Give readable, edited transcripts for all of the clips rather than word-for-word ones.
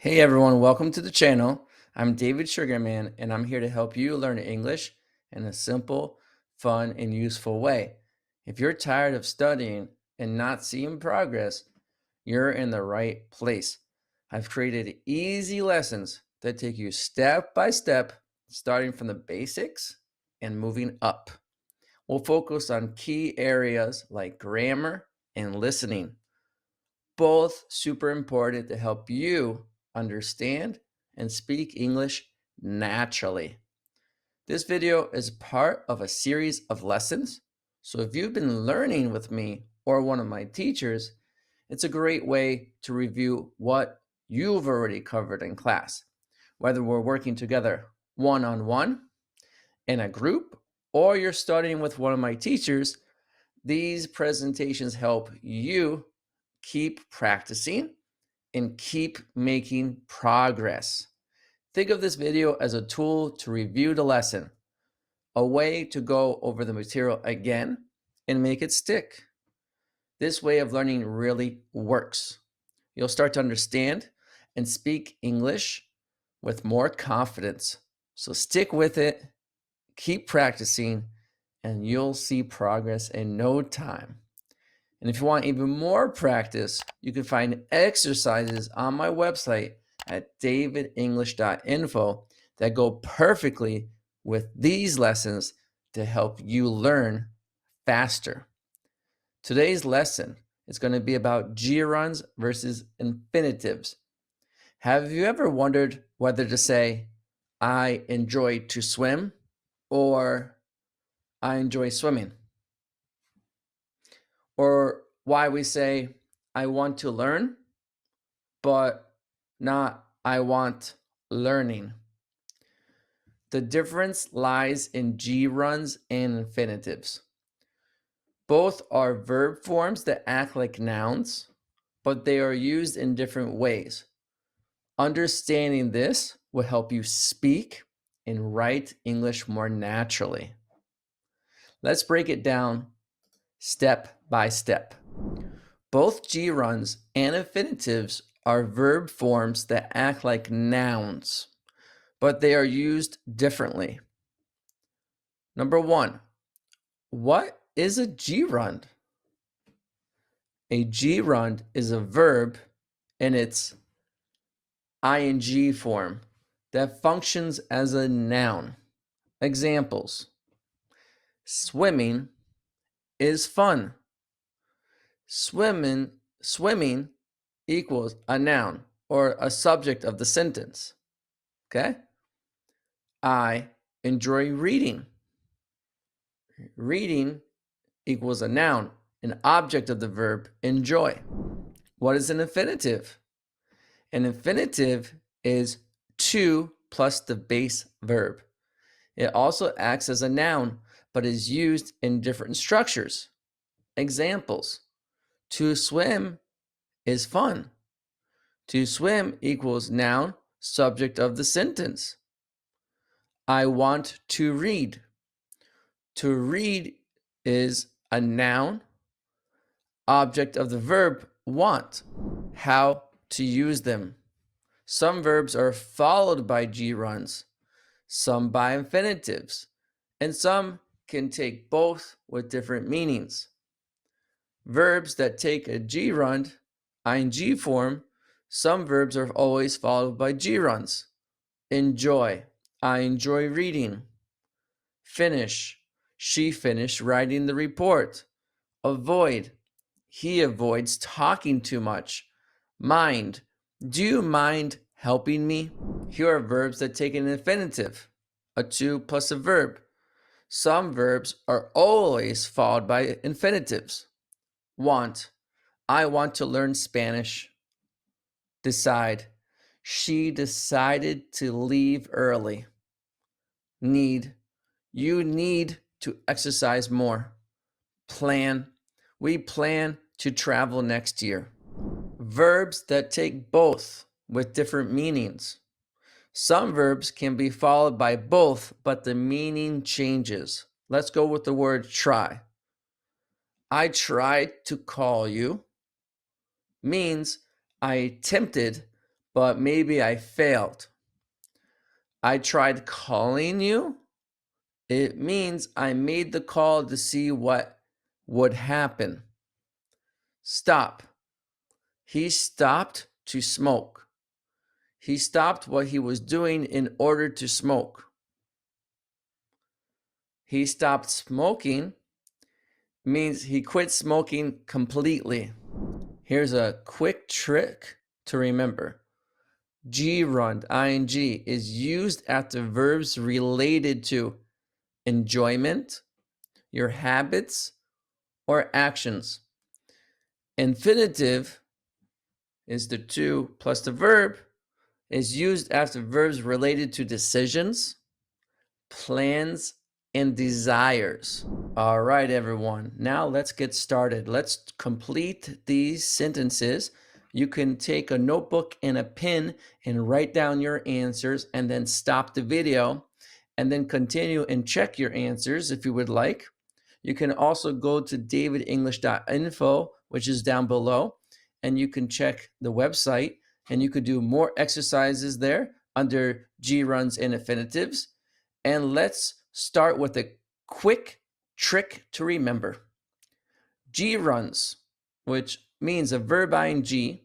Hey everyone, welcome to the channel. I'm David Sugarman and I'm here to help you learn English in a simple, fun, and useful way. If you're tired of studying and not seeing progress, you're in the right place. I've created easy lessons that take you step by step, starting from the basics and moving up. We'll focus on key areas like grammar and listening, both super important to help you understand and speak English naturally. This video is part of a series of lessons. So if you've been learning with me or one of my teachers, it's a great way to review what you've already covered in class, whether we're working together one-on-one, in a group, or you're studying with one of my teachers. These presentations help you keep practicing and keep making progress. Think of this video as a tool to review the lesson, a way to go over the material again and make it stick. This way of learning really works. You'll start to understand and speak English with more confidence. So stick with it, keep practicing, and you'll see progress in no time. And if you want even more practice, you can find exercises on my website at davidenglish.info that go perfectly with these lessons to help you learn faster. Today's lesson is going to be about gerunds versus infinitives. Have you ever wondered whether to say, I enjoy to swim, or I enjoy swimming? Or why we say, I want to learn, but not I want learning. The difference lies in gerunds and infinitives. Both are verb forms that act like nouns, but they are used in different ways. Understanding this will help you speak and write English more naturally. Let's break it down step by step. Both gerunds and infinitives are verb forms that act like nouns, but they are used differently. Number one, what is a gerund? A gerund is a verb in its ing form that functions as a noun. Examples: swimming is fun. Swimming equals a noun or a subject of the sentence. Okay? I enjoy reading. Reading equals a noun, an object of the verb enjoy. What is an infinitive? An infinitive is to plus the base verb. It also acts as a noun, but is used in different structures. Examples: to swim is fun. To swim equals noun, subject of the sentence. I want to read. To read is a noun, object of the verb want. How to use them. Some verbs are followed by gerunds, some by infinitives, and some can take both with different meanings. Verbs that take a gerund, ing form, some verbs are always followed by gerunds. Enjoy, I enjoy reading. Finish, she finished writing the report. Avoid, he avoids talking too much. Mind, do you mind helping me? Here are verbs that take an infinitive, a to plus a verb. Some verbs are always followed by infinitives. Want, I want to learn Spanish. Decide, she decided to leave early. Need, you need to exercise more. Plan, we plan to travel next year. Verbs that take both with different meanings. Some verbs can be followed by both, but the meaning changes. Let's go with the word try. I tried to call you means I attempted, but maybe I failed. I tried calling you. It means I made the call to see what would happen. Stop. He stopped to smoke. He stopped what he was doing in order to smoke. He stopped smoking means he quit smoking completely. Here's a quick trick to remember. Gerund, ing, is used after verbs related to enjoyment, your habits, or actions. Infinitive is the to plus the verb, is used after verbs related to decisions, plans, and desires. All right, everyone. Now let's get started. Let's complete these sentences. You can take a notebook and a pen and write down your answers and then stop the video and then continue and check your answers if you would like. You can also go to davidenglish.info, which is down below, and you can check the website and you could do more exercises there under gerunds and infinitives. And let's start with a quick trick to remember. Gerunds, which means a verb ing,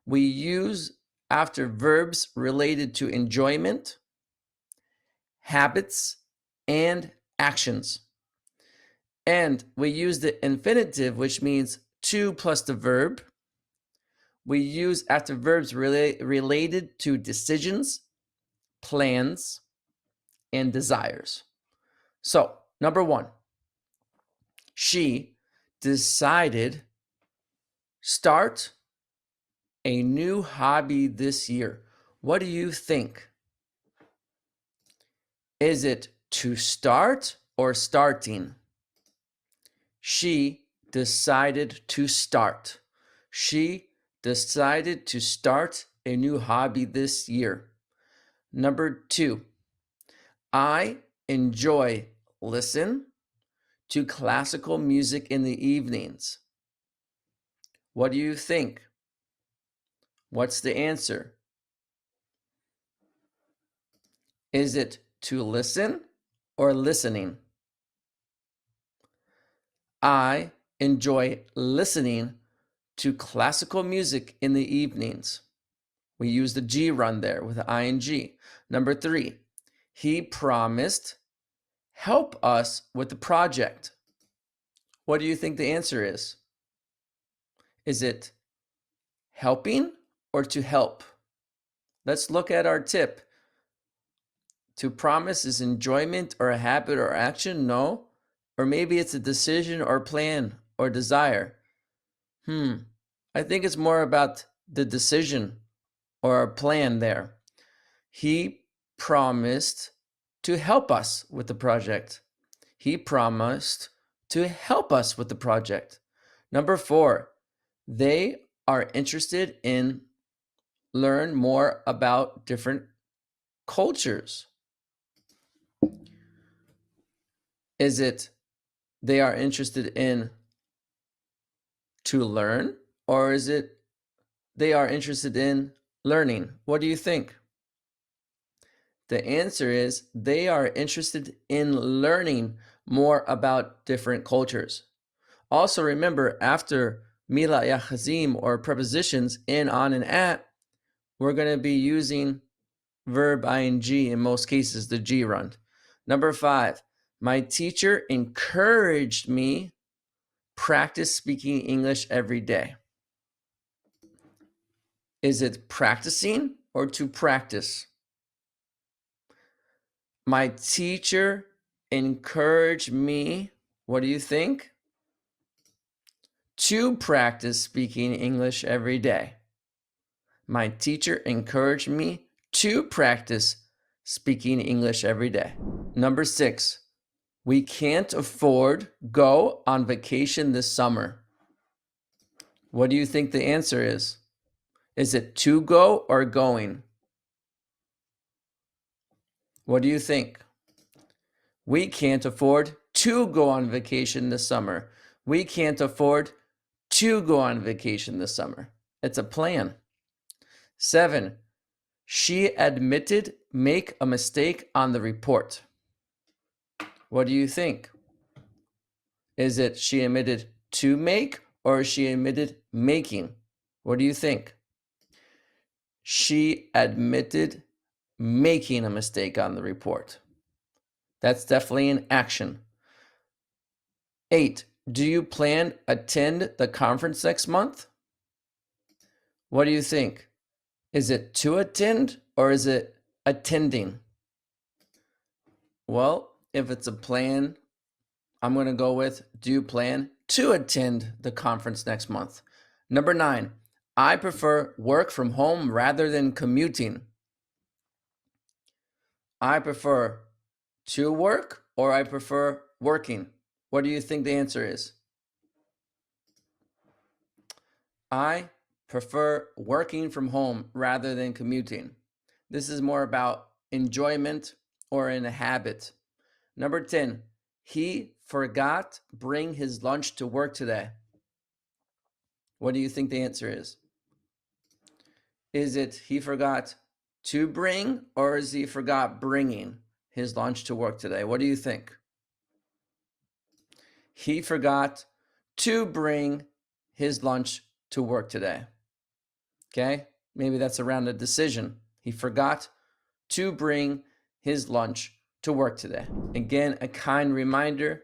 we use after verbs related to enjoyment, habits, and actions. And we use the infinitive, which means to plus the verb. We use after verbs related to decisions, plans, and desires. So, number one, she decided start a new hobby this year. What do you think? Is it to start or starting? She decided to start. She decided to start a new hobby this year. Number two, I enjoy listen to classical music in the evenings. What do you think? What's the answer? Is it to listen or listening? I enjoy listening to classical music in the evenings. We use the gerund there with the ing. Number three, he promised help us with the project. What do you think the answer is? Is it helping or to help? Let's look at our tip. To promise is enjoyment or a habit or action? No. Or maybe it's a decision or plan or desire. I think it's more about the decision or our plan there. He promised to help us with the project. He promised to help us with the project. Number four, they are interested in learn more about different cultures. Is it they are interested in to learn, or is it they are interested in learning? What do you think? The answer is they are interested in learning more about different cultures. Also remember, after mila yachazim or prepositions in, on, and at, we're going to be using verb ing in most cases, the gerund. Number five, my teacher encouraged me practice speaking English every day. Is it practicing or to practice? My teacher encouraged me, what do you think? To practice speaking English every day. My teacher encouraged me to practice speaking English every day. Number six, we can't afford go on vacation this summer. What do you think the answer is? Is it to go or going? What do you think? We can't afford to go on vacation this summer. We can't afford to go on vacation this summer. It's a plan. Seven, She admitted make a mistake on the report. What do you think? Is it she admitted to make or she admitted making? What do you think? She admitted making a mistake on the report. That's definitely an action. 8. Do you plan attend the conference next month? What do you think? Is it to attend or is it attending? Well, if it's a plan, I'm going to go with do you plan to attend the conference next month? Number 9, I prefer work from home rather than commuting. I prefer to work or I prefer working. What do you think the answer is? I prefer working from home rather than commuting. This is more about enjoyment or in a habit. Number 10, he forgot bring his lunch to work today. What do you think the answer is? Is it he forgot to bring or is he forgot bringing his lunch to work today? What do you think? He forgot to bring his lunch to work today. Okay, maybe that's around a decision. He forgot to bring his lunch to work today. Again, a kind reminder,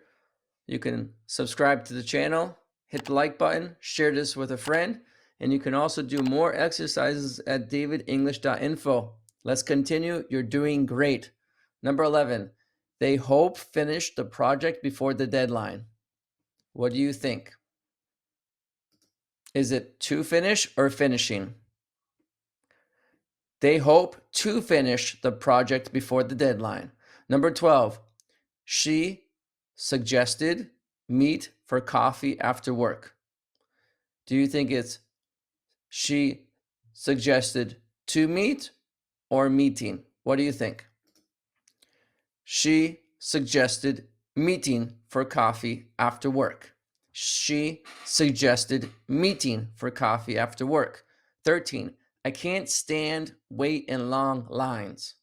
you can subscribe to the channel, hit the like button, share this with a friend, and you can also do more exercises at davidenglish.info. Let's continue. You're doing great. Number 11, they hope finish the project before the deadline. What do you think? Is it to finish or finishing? They hope to finish the project before the deadline. Number 12, she suggested meet for coffee after work. Do you think it's she suggested to meet or meeting? What do you think? She suggested meeting for coffee after work. She suggested meeting for coffee after work. 13, I can't stand wait in long lines.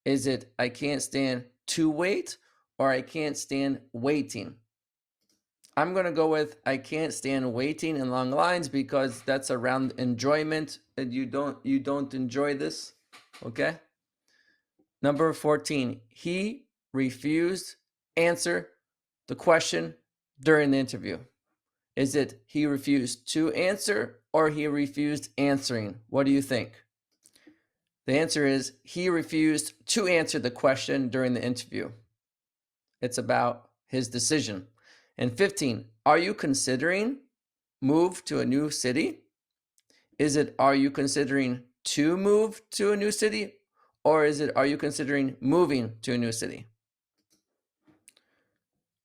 Is it I can't stand to wait or I can't stand waiting? I'm going to go with I can't stand waiting in long lines because that's around enjoyment and you don't enjoy this, okay? Number 14, he refused answer the question during the interview. Is it he refused to answer or he refused answering? What do you think? The answer is he refused to answer the question during the interview. It's about his decision. And 15, are you considering move to a new city? Is it are you considering to move to a new city? Or is it are you considering moving to a new city?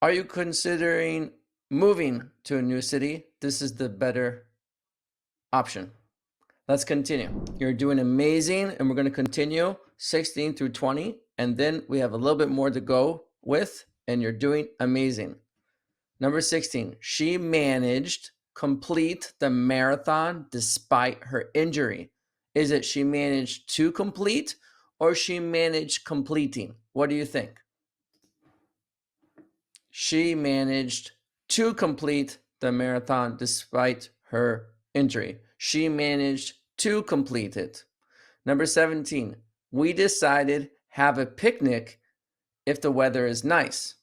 Are you considering moving to a new city? This is the better option. Let's continue. You're doing amazing, and we're going to continue 16 through 20, and then we have a little bit more to go with, and you're doing amazing. Number 16, she managed complete the marathon despite her injury. Is it she managed to complete or she managed completing? What do you think? She managed to complete the marathon despite her injury. She managed to complete it. Number 17, we decided have a picnic if the weather is nice.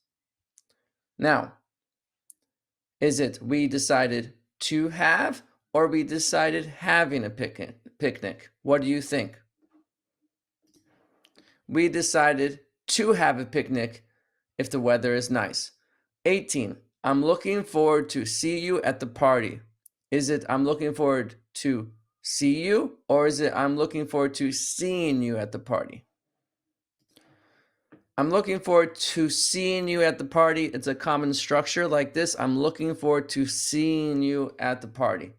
Now, is it we decided to have or we decided having a picnic? What do you think? We decided to have a picnic if the weather is nice. 18, I'm looking forward to see you at the party. Is it I'm looking forward to see you or is it I'm looking forward to seeing you at the party? I'm looking forward to seeing you at the party. It's a common structure like this. I'm looking forward to seeing you at the party.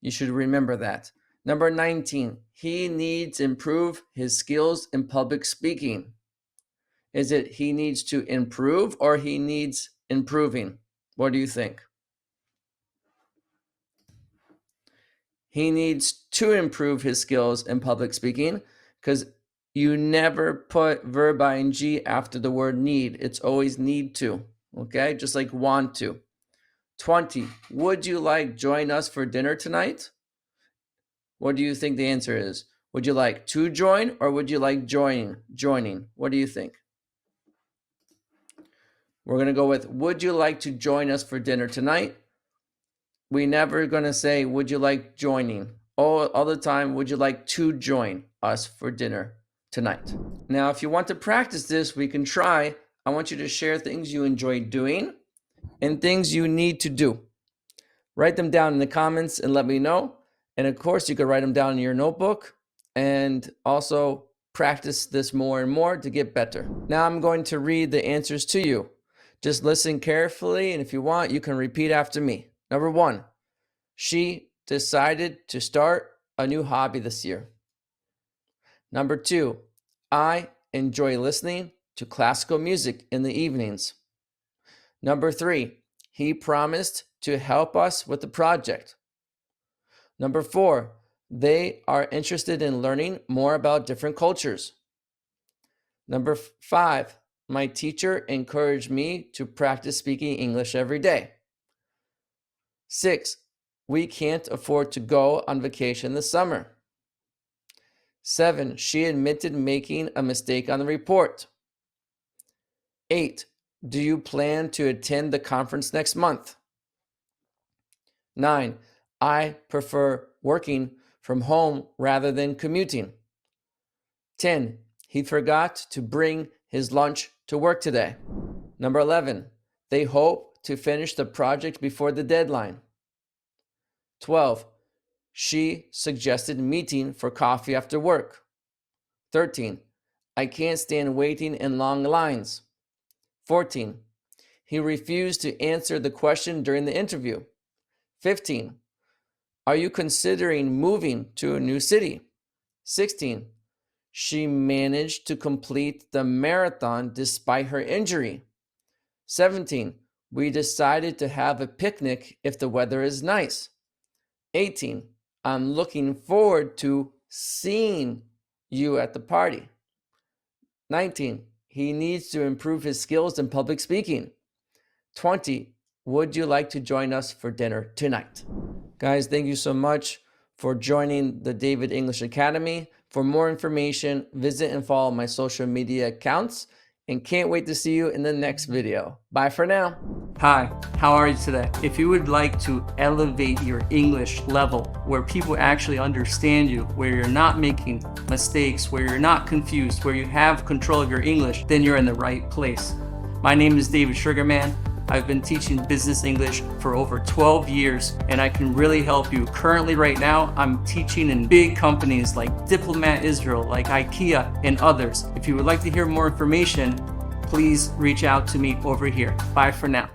You should remember that. Number 19, he needs to improve his skills in public speaking. Is it he needs to improve or he needs improving? What do you think? He needs to improve his skills in public speaking because you never put verb ing after the word need. It's always need to, okay? Just like want to. 20. Would you like join us for dinner tonight? What do you think the answer is? Would you like to join or would you like joining? What do you think? We're going to go with, would you like to join us for dinner tonight? We never going to say, would you like joining? All the time, would you like to join us for dinner tonight? Now, if you want to practice this, we can try. I want you to share things you enjoy doing and things you need to do. Write them down in the comments and let me know. And of course, you could write them down in your notebook and also practice this more and more to get better. Now I'm going to read the answers to you. Just listen carefully, and if you want, you can repeat after me. Number 1, she decided to start a new hobby this year. Number 2, I enjoy listening to classical music in the evenings. Number 3, he promised to help us with the project. Number 4, they are interested in learning more about different cultures. Number 5, my teacher encouraged me to practice speaking English every day. 6, we can't afford to go on vacation this summer. 7, she admitted making a mistake on the report. 8, do you plan to attend the conference next month? 9, I prefer working from home rather than commuting. 10, he forgot to bring his lunch to work today. Number 11, they hope to finish the project before the deadline. 12, she suggested meeting for coffee after work. 13, I can't stand waiting in long lines. 14, he refused to answer the question during the interview. 15, are you considering moving to a new city? 16, she managed to complete the marathon despite her injury. 17, we decided to have a picnic if the weather is nice. 18, I'm looking forward to seeing you at the party. 19, he needs to improve his skills in public speaking. 20, would you like to join us for dinner tonight? Guys, thank you so much for joining the David English Academy. For more information, visit and follow my social media accounts, and can't wait to see you in the next video. Bye for now. Hi, how are you today? If you would like to elevate your English level where people actually understand you, where you're not making mistakes, where you're not confused, where you have control of your English, then you're in the right place. My name is David Sugarman. I've been teaching business English for over 12 years, and I can really help you. Currently, right now, I'm teaching in big companies like Diplomat Israel, like IKEA, and others. If you would like to hear more information, please reach out to me over here. Bye for now.